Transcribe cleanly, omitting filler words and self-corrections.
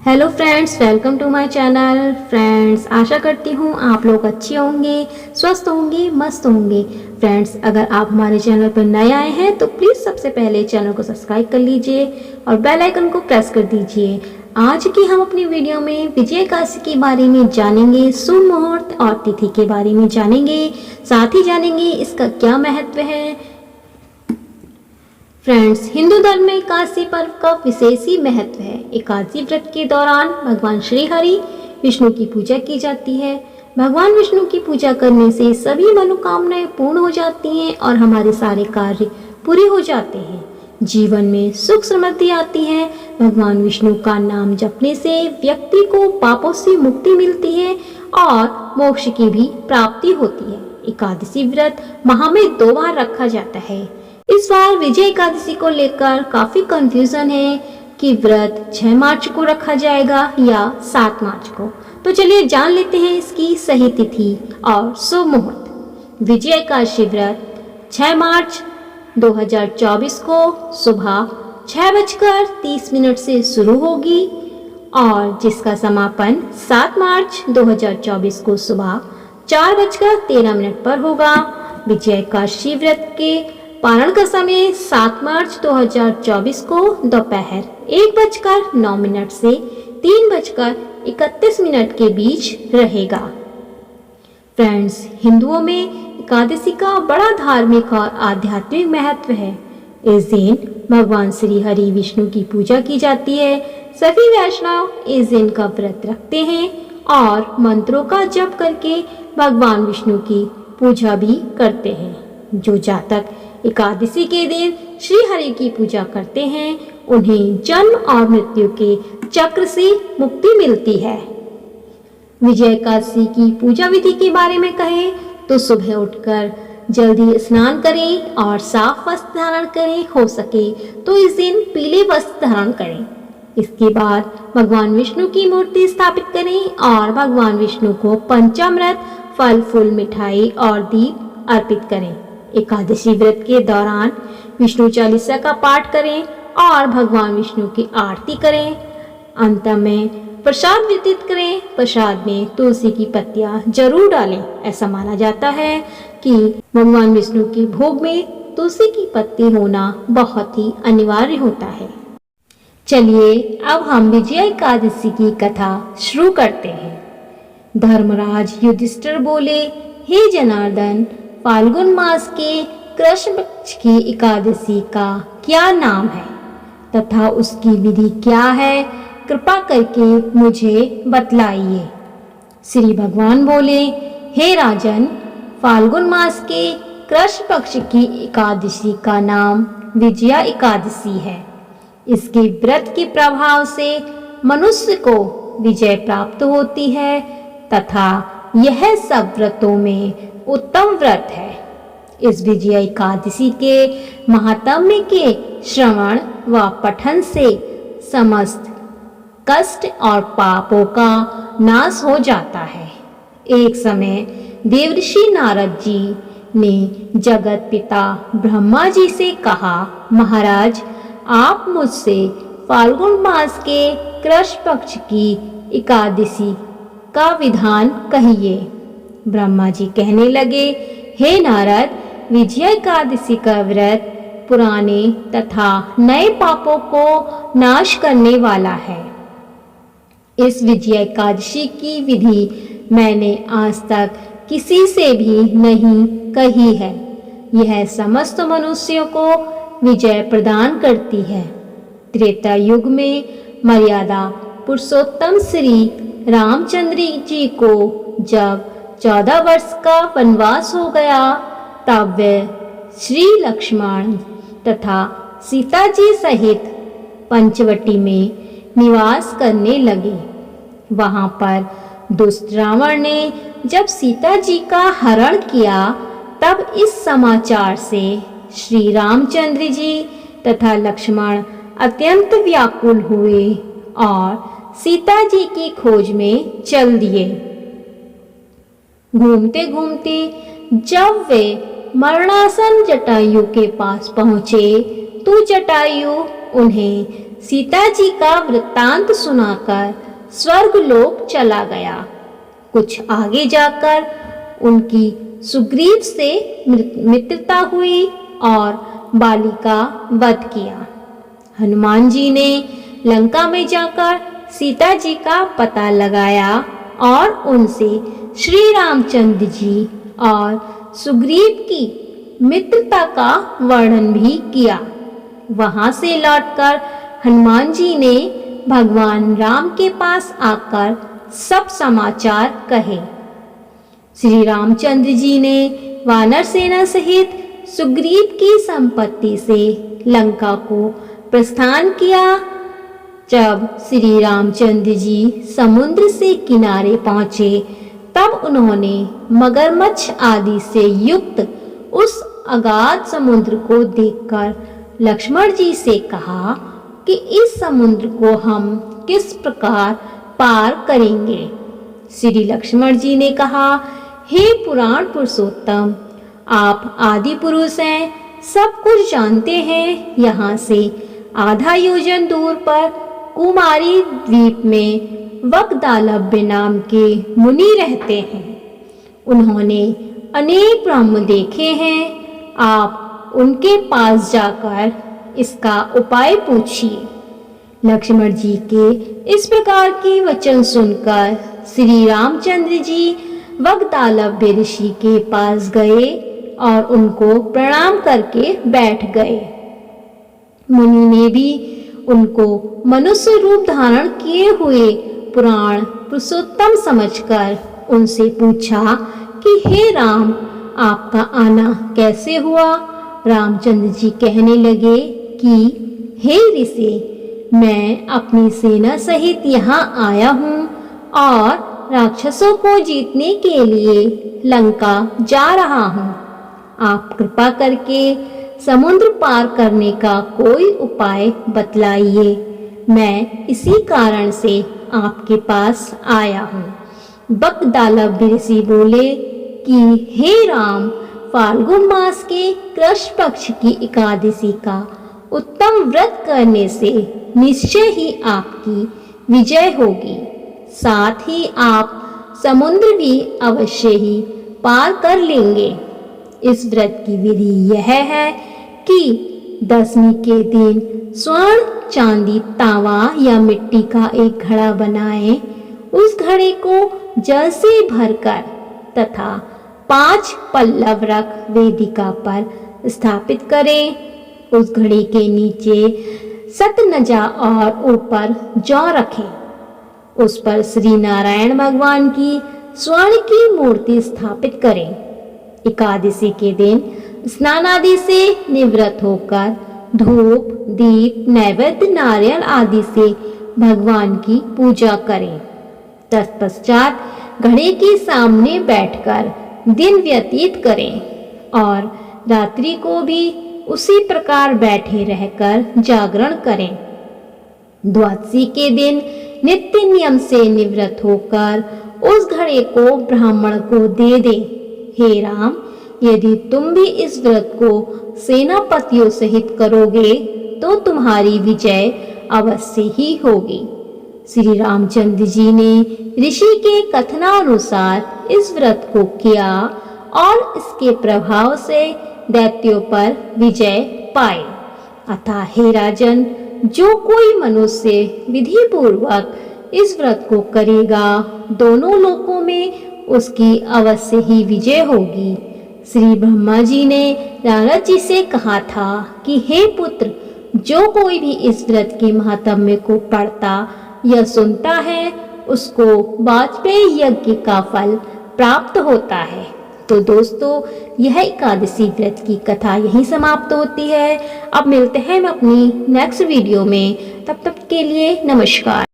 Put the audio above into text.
Hello friends, welcome to my channel. Friends, आशा करती हूँ आप लोग अच्छे होंगे, स्वस्थ होंगे, मस्त होंगे। फ्रेंड्स, अगर आप हमारे चैनल पर नए आए हैं तो प्लीज़ सबसे पहले चैनल को सब्सक्राइब कर लीजिए और बेल आइकन को प्रेस कर दीजिए। आज की हम अपनी वीडियो में विजय एकादशी के बारे में जानेंगे, शुभ मुहूर्त और तिथि के बारे में जानेंगे, साथ ही जानेंगे इसका क्या महत्व है। फ्रेंड्स, हिंदू धर्म में एकादशी पर्व का विशेष ही महत्व है। एकादशी व्रत के दौरान भगवान श्री हरि विष्णु की पूजा की जाती है। भगवान विष्णु की पूजा करने से सभी मनोकामनाएं पूर्ण हो जाती हैं और हमारे सारे कार्य पूरे हो जाते हैं। जीवन में सुख समृद्धि आती है। भगवान विष्णु का नाम जपने से व्यक्ति को पापों से मुक्ति मिलती है और मोक्ष की भी प्राप्ति होती है। एकादशी व्रत माह में 2 बार रखा जाता है। इस बार विजय एकादशी को लेकर काफी कंफ्यूजन है कि व्रत 6 मार्च को रखा जाएगा या 7 मार्च को। तो चलिए जान लेते हैं इसकी सही तिथि और शुभ मुहूर्त। विजय एकादशी व्रत 6 मार्च 2024 को सुबह 6:30 से शुरू होगी और जिसका समापन 7 मार्च 2024 को सुबह 4:13 पर होगा। विजय एकादशी व्रत के पारण का समय 7 मार्च 2024 को दोपहर 1:09 से 3:31 के बीच रहेगा। फ्रेंड्स, हिंदुओं में एकादशी का बड़ा धार्मिक और आध्यात्मिक महत्व है। इस दिन भगवान श्री हरि विष्णु की पूजा की जाती है। सभी वैष्णव इस दिन का व्रत रखते हैं और मंत्रों का जप करके भगवान विष्णु की पूजा भी करते हैं। जो जातक एकादशी के दिन श्री हरि की पूजा करते हैं उन्हें जन्म और मृत्यु के चक्र से मुक्ति मिलती है। विजय एकादशी की पूजा विधि के बारे में कहें तो सुबह उठकर जल्दी स्नान करें और साफ वस्त्र धारण करें। हो सके तो इस दिन पीले वस्त्र धारण करें। इसके बाद भगवान विष्णु की मूर्ति स्थापित करें और भगवान विष्णु को पंचामृत, फल फूल, मिठाई और दीप अर्पित करें। एकादशी व्रत के दौरान विष्णु चालीसा का पाठ करें और भगवान विष्णु की आरती करें। अंत में प्रसाद वितरित करें। प्रसाद में तुलसी की पत्तियां जरूर डालें। ऐसा माना जाता है कि भगवान विष्णु के भोग में तुलसी की पत्ती होना बहुत ही अनिवार्य होता है। चलिए अब हम विजय एकादशी की कथा शुरू करते हैं। धर्मराज युधिष्ठिर बोले, हे जनार्दन, फाल्गुन मास के कृष्ण पक्ष की एकादशी का क्या नाम है तथा उसकी विधि क्या है, कृपा करके मुझे बतलाइए। श्री भगवान बोले, हे राजन, फाल्गुन मास के कृष्ण पक्ष की एकादशी का नाम विजया एकादशी है। इसके व्रत के प्रभाव से मनुष्य को विजय प्राप्त होती है तथा यह सब व्रतों में उत्तम व्रत है। इस विजय एकादशी के महात्म्य के श्रवण व पठन से समस्त कष्ट और पापों का नाश हो जाता है। एक समय देवर्षि नारद जी ने जगत पिता ब्रह्मा जी से कहा, महाराज, आप मुझसे फाल्गुन मास के कृष्ण पक्ष की एकादशी का विधान कहिए। ब्रह्मा जी कहने लगे, हे नारद, विजय एकादशी का व्रत पुराने तथा नए पापों को नाश करने वाला है। इस विजय एकादशी की विधि मैंने आज तक किसी से भी नहीं कही है। यह समस्त मनुष्यों को विजय प्रदान करती है। त्रेता युग में मर्यादा पुरुषोत्तम श्री रामचंद्र जी को जब 14 वर्ष का वनवास हो गया तब वे श्री लक्ष्मण तथा सीता जी सहित पंचवटी में निवास करने लगे। वहां पर दुष्ट रावण ने जब सीता जी का हरण किया तब इस समाचार से श्री रामचंद्र जी तथा लक्ष्मण अत्यंत व्याकुल हुए और सीता जी की खोज में चल दिए। घूमते घूमते जब वे मरणासन जटायु के पास पहुंचे तो जटायु उन्हें सीता जी का वृत्तांत सुनाकर स्वर्गलोक चला गया। कुछ आगे जाकर उनकी सुग्रीव से मित्रता हुई और बाली का वध किया। हनुमान जी ने लंका में जाकर सीता जी का पता लगाया और उनसे श्री रामचंद्र जी और सुग्रीव की मित्रता का वर्णन भी किया। वहां से लौटकर हनुमान जी ने भगवान राम के पास आकर सब समाचार कहे। श्री रामचंद्र जी ने वानर सेना सहित सुग्रीव की संपत्ति से लंका को प्रस्थान किया। जब श्री रामचंद्र जी समुद्र से किनारे पहुंचे तब उन्होंने मगरमच्छ आदि से युक्त उस अगाध समुद्र को देखकर लक्ष्मण जी से कहा कि इस समुद्र को हम किस प्रकार पार करेंगे। श्री लक्ष्मण जी ने कहा, हे पुराण पुरुषोत्तम, आप आदि पुरुष हैं, सब कुछ जानते हैं। यहाँ से आधा योजन दूर पर कुमारी द्वीप में वक्दालभ्य नाम के मुनि रहते हैं। उन्होंने अनेक ब्रह्म देखे हैं। आप उनके पास जाकर इसका उपाय पूछिए। लक्ष्मण जी के इस प्रकार की वचन सुनकर श्री रामचंद्र जी वक्दालभ्य ऋषि के पास गए और उनको प्रणाम करके बैठ गए। मुनि ने भी उनको मनुष्य रूप धारण किए हुए पुराण पुरुषोत्तम समझकर उनसे पूछा कि हे राम, आपका आना कैसे हुआ। रामचंद्र जी कहने लगे कि हे ऋषि, मैं अपनी सेना सहित यहाँ आया हूँ और राक्षसों को जीतने के लिए लंका जा रहा हूँ। आप कृपा करके समुद्र पार करने का कोई उपाय बतलाइए। मैं इसी कारण से आपके पास आया हूँ। वक्दालभ्य ऋषि बोले कि हे राम, फाल्गुन मास के कृष्ण पक्ष की एकादशी का उत्तम व्रत करने से निश्चय ही आपकी विजय होगी। साथ ही आप समुद्र भी अवश्य ही पार कर लेंगे। इस व्रत की विधि यह है कि दशमी के दिन स्वर्ण, चांदी, तांबा या मिट्टी का एक घड़ा बनाएं। उस घड़े को जल से भरकर तथा 5 पल्लव रख वेदिका पर स्थापित करें। उस घड़े के नीचे सतनजा और ऊपर जौ रखें। उस पर श्री नारायण भगवान की स्वर्ण की मूर्ति स्थापित करें। एकादशी के दिन स्नान आदि से निवृत्त होकर धूप, दीप, नैवेद्य, नारियल आदि से भगवान की पूजा करें। तत्पश्चात घड़े के सामने बैठकर दिन व्यतीत करें और रात्रि को भी उसी प्रकार बैठे रहकर जागरण करें। द्वादशी के दिन नित्य नियम से निवृत्त होकर उस घड़े को ब्राह्मण को दे दे। हे राम, यदि तुम भी इस व्रत को सेनापतियों सहित करोगे तो तुम्हारी विजय अवश्य ही होगी। श्री रामचंद्र जी ने ऋषि के कथनानुसार इस व्रत को किया और इसके प्रभाव से दैत्यों पर विजय पाए। अतः हे राजन, जो कोई मनुष्य विधि पूर्वक इस व्रत को करेगा, दोनों लोकों में उसकी अवश्य ही विजय होगी। श्री ब्रह्मा जी ने नारद जी से कहा था कि हे पुत्र, जो कोई भी इस व्रत के महात्म्य को पढ़ता या सुनता है, उसको वाजपेयी यज्ञ का फल प्राप्त होता है। तो दोस्तों, यह एकादशी व्रत की कथा यहीं समाप्त होती है। अब मिलते हैं हम अपनी नेक्स्ट वीडियो में। तब तक के लिए नमस्कार।